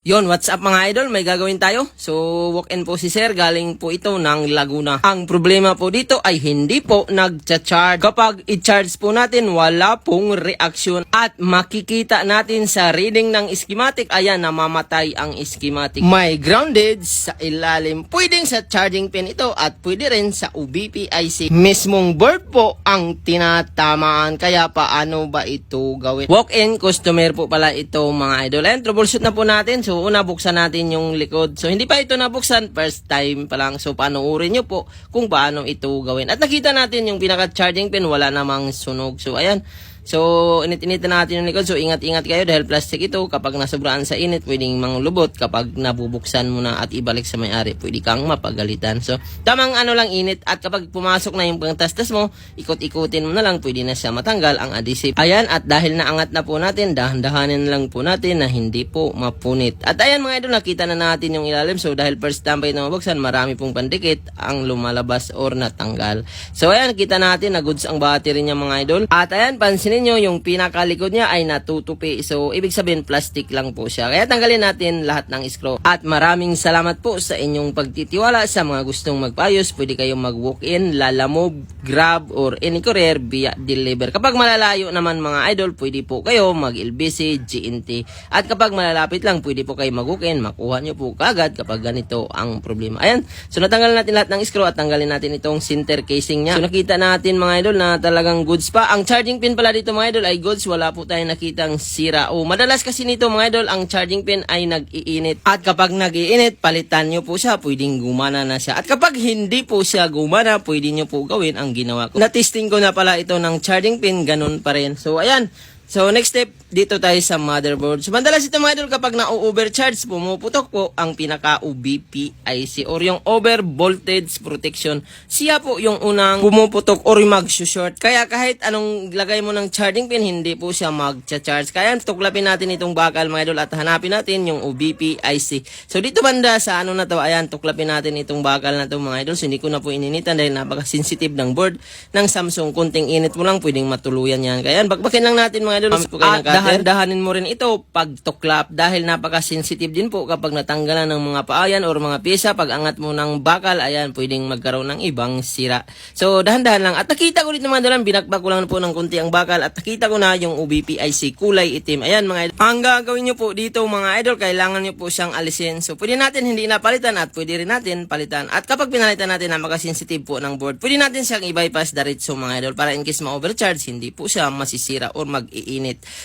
Yon, what's up mga idol? May gagawin tayo. So, walk-in po si Sir. Galing po ito ng Laguna. Ang problema po dito ay hindi po nagcha-charge. Kapag i-charge po natin, wala pong reaction. At makikita natin sa reading ng schematic, ayan, namamatay ang schematic. May grounded sa ilalim. Pwedeng sa charging pin ito at pwede rin sa OBP IC. Mismong board po ang tinatamaan. Kaya paano ba ito gawin? Walk-in customer po pala ito mga idol. Ayan, troubleshoot na po natin. So, una buksan natin yung likod. So, hindi pa ito nabuksan. First time pa lang. So, panoorin nyo po kung paano ito gawin. At nakita natin yung pinaka-charging pin. Wala namang sunog. So, ayan. So, init-initan natin yung likod. So, ingat-ingat kayo dahil plastic ito. Kapag nasobraan sa init, pwedeng manglubot. Kapag nabubuksan mo na at ibalik sa may-ari, pwede kang mapagalitan. So, tamang ano lang init. At kapag pumasok na yung pangtastas mo, ikot-ikutin mo na lang, pwede na siya matanggal ang adhesive. Ayan, at dahil naangat na po natin, dahan-dahanin lang po natin na hindi po mapunit. At ayan mga idol, nakita na natin yung ilalim. So, dahil first time pa ito mabuksan, marami pong pandikit ang lumalabas or natanggal. So, ayan, kita natin na goods ang battery niya mga idol. At ayan, pansin ninyo, yung pinakalikod niya ay natutupi. So, ibig sabihin, plastic lang po siya. Kaya tanggalin natin lahat ng screw. At maraming salamat po sa inyong pagtitiwala. Sa mga gustong magpaayos, pwede kayong mag-walk-in, Lalamove, Grab, or any courier via deliver. Kapag malalayo naman mga idol, pwede po kayo mag-LBC, GNT. At kapag malalapit lang, pwede po kayo mag-walk-in. Makuha nyo po kagad kapag ganito ang problema. Ayan. So, natanggal natin lahat ng screw at tanggalin natin itong center casing niya. So, nakita natin mga idol na talagang goods pa. Ang charging pin pala dito mga idol ay goods, wala po tayong nakitang sira. Madalas kasi nito mga idol, ang charging pin ay nag-iinit. At kapag nag-iinit, palitan nyo po siya, pwedeng gumana na siya. At kapag hindi po siya gumana, pwede nyo po gawin ang ginawa ko. Na-testing ko na pala ito ng charging pin, ganun pa rin. So ayan. So, next step, dito tayo sa motherboard. So, madalas ito mga idol, kapag na-overcharge, pumuputok po ang pinaka-OBP IC or yung over voltage protection. Siya po yung unang pumuputok or mag-short. Kaya kahit anong lagay mo ng charging pin, hindi po siya mag-charge. Kaya tuklapin natin itong bakal mga idol at hanapin natin yung OBP IC. So, dito banda sa ano na to, ayan, tuklapin natin itong bakal na to mga idol. So, hindi ko na po ininitan dahil napaka-sensitive ng board ng Samsung. Kunting init mo lang, pwedeng matuluyan yan. Kaya, bakbakin lang natin mga idol. At dahan-dahanin mo rin ito pag tuklap dahil napaka-sensitive din po kapag natanggalan ng mga paayan or mga pyesa. Pag angat mo ng bakal, ayan, pwedeng magkaroon ng ibang sira. So, dahan-dahan lang. At nakita ko dito mga dalang, binakbak ko lang po ng kunti ang bakal at nakita ko na yung OBP IC kulay itim. Ayan mga idol. Ang gagawin nyo po dito mga idol, kailangan nyo po siyang alisin. So, pwede natin hindi napalitan at pwede rin natin palitan. At kapag pinalitan natin, napaka-sensitive po ng board, pwede natin siyang i-bypass diretso mga idol para in case ma-overcharge, hindi po siya masisira or mag-iinit.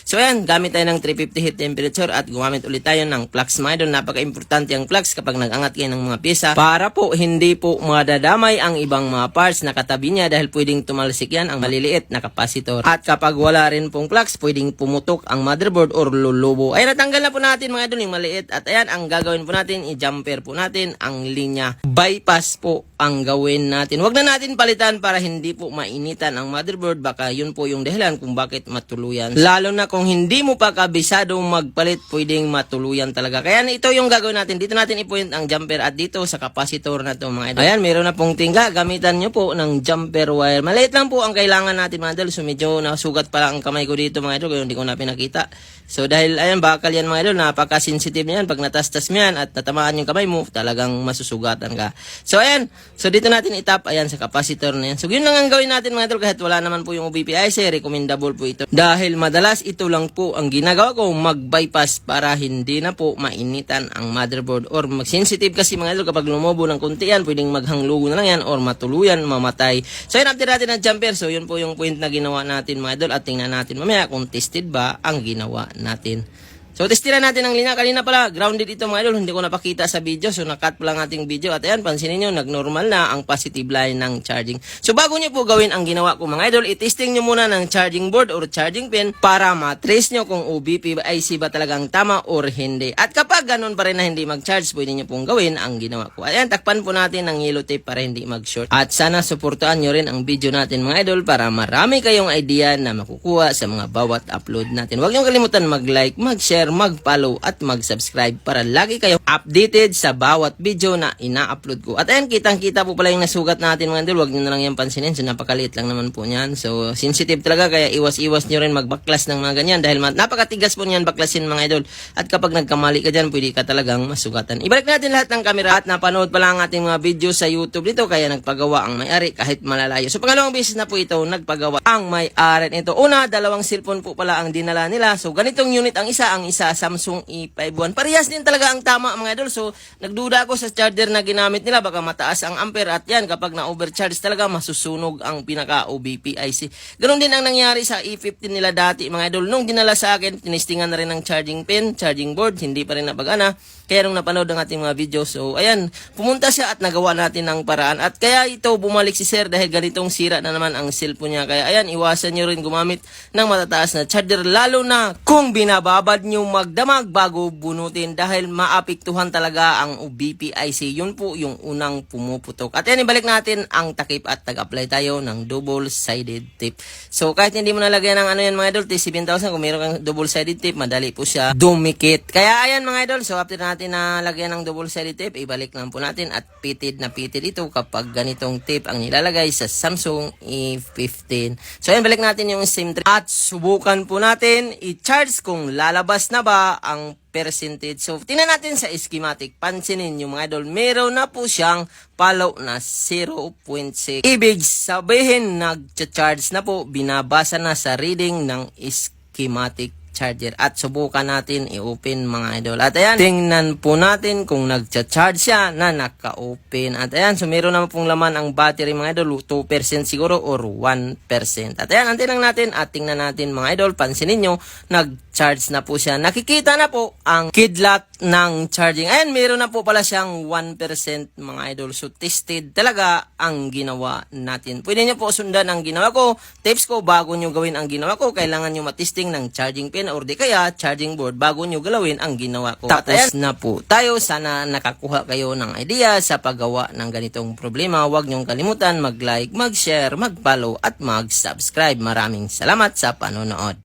So ayan, gamit tayo ng 350 heat temperature at gumamit ulit tayo ng flux mga idol. Napaka-importante ang flux kapag nag-angat kayo ng mga pyesa para po hindi po madadamay ang ibang mga parts na katabi niya dahil pwedeng tumalsik yan ang maliliit na capacitor. At kapag wala rin pong flux, pwedeng pumutok ang motherboard or lulubo. Ay, natanggal na po natin mga idol yung maliit. At ayan, ang gagawin po natin, i-jumper po natin ang linya. Bypass po ang gawin natin. Huwag na natin palitan para hindi po mainitan ang motherboard. Baka yun po yung dahilan kung bakit matuluyan. Lalo na kung hindi mo pa kabisado magpalit, pwedeng matuluyan talaga. Kaya ito yung gagawin natin. Dito natin i-point ang jumper at dito sa capacitor na to mga idol. Ayan, meron na pong tingga. Gamitan nyo po ng jumper wire. Maliit lang po ang kailangan natin mga idol. So medyo nasugat pala ang kamay ko dito mga idol. Kaya hindi ko na pinakita. So dahil ayan, bakal yan mga idol. Napaka-sensitive niyan. Pag natastas mo yan at natamaan yung kamay mo, talagang masusugatan ka. So ayan. So dito natin itap. Ayan, sa capacitor na yan. So yun lang ang gawin natin mga idol. Kahit wala naman po yung OBP IC, recommendable po ito. Dahil madalas ito lang po ang ginagawa ko, mag-bypass para hindi na po mainitan ang motherboard or mag-sensitive kasi mga idol kapag lumobo ng kunti yan, pwedeng maghanglugo na lang yan or matuluyan, mamatay. So yun, after natin ang jumper, so yun po yung point na ginawa natin mga idol at tingnan natin mamaya kung tested ba ang ginawa natin. So, testiran natin ang linya. Kanina pala, grounded ito mga idol. Hindi ko napakita sa video. So, nakat pa lang ating video. At ayan, pansinin nyo, nag-normal na ang positive line ng charging. So, bago nyo po gawin ang ginawa ko mga idol, i-testing nyo muna ng charging board or charging pin para matrace nyo kung OBP IC ba talagang tama or hindi. At kapag ganun pa rin na hindi mag-charge, pwede nyo pong gawin ang ginawa ko. Ayan, takpan po natin ng yellow tape para hindi mag-short. At sana suportaan nyo rin ang video natin mga idol para marami kayong idea na makukuha sa mga bawat upload natin. Huwag nyo kalimutan mag-like, mag-share, mag-share, mag-follow at mag-subscribe para lagi kayo updated sa bawat video na ina-upload ko. At ayan, kitang-kita po pala yung nasugat natin mga idol. Huwag nyo na lang yan pansinin. So, napakaliit lang naman po niyan. So, sensitive talaga kaya iwas-iwas nyo rin magbaklas ng mga ganyan dahil napakatigas po niyan baklasin mga idol. At kapag nagkamali ka dyan, pwede ka talagang masugatan. Ibalik natin lahat ng camera at napanood pala ang ating mga video sa YouTube dito kaya nagpagawa ang may-ari kahit malalayo. So, pangalawang beses na po ito nagpagawa ang may-ari nito. Una, dalawang cellphone po pala ang dinala nila. So, ganitong unit ang isa Samsung E51. Parehas din talaga ang tama mga idol. So, nagduda ako sa charger na ginamit nila. Baka mataas ang ampere at yan, kapag na-overcharge talaga, masusunog ang pinaka-OBP IC. Ganon din ang nangyari sa E15 nila dati mga idol. Nung dinala sa akin, tinistingan na rin ng charging pin, charging board, hindi pa rin napagana. Kaya nung napanood ang ating mga video, so ayan, pumunta siya at nagawa natin ng paraan. At kaya ito, bumalik si sir dahil ganitong sira na naman ang cellphone niya. Kaya ayan, iwasan nyo rin gumamit ng matataas na charger, lalo na kung binababad nyo magdamag bago bunutin dahil maapektuhan talaga ang OBP IC. Yun po yung unang pumuputok. At yan, ibalik natin ang takip at tag-apply tayo ng double-sided tape. So kahit hindi mo nalagyan ng ano yan mga idol, 7,000, kung meron kang double-sided tape, madali po siya dumikit. Kaya ayan mga idol, so after natin na lagyan ng double-sided tape, ibalik lang po natin at pitid na pitid ito kapag ganitong tape ang nilalagay sa Samsung E15. So ayan, balik natin yung same tape at subukan po natin i-charge kung lalabas na ba ang percentage. So, tingnan natin sa schematic. Pansinin nyo mga idol, meron na po siyang follow na 0.6. Ibig sabihin, nag-charge na po, binabasa na sa reading ng schematic charger. At subukan natin i-open mga idol. At ayan, tingnan po natin kung nag-charge siya na naka-open. At ayan, so meron naman pong laman ang battery mga idol, 2% siguro or 1%. At ayan, antin lang natin at tingnan natin mga idol. Pansinin nyo, nag-charge na po siya. Nakikita na po ang kidlat ng charging. Ayan, meron na po pala siyang 1% mga idol. So, tested talaga ang ginawa natin. Pwede nyo po sundan ang ginawa ko. Tips ko, bago nyo gawin ang ginawa ko, kailangan nyo matesting ng charging pin or di kaya charging board bago nyo galawin ang ginawa ko. Tapos na po tayo. Sana nakakuha kayo ng idea sa paggawa ng ganitong problema. Huwag nyong kalimutan mag-like, mag-share, mag-follow at mag-subscribe. Maraming salamat sa panonood.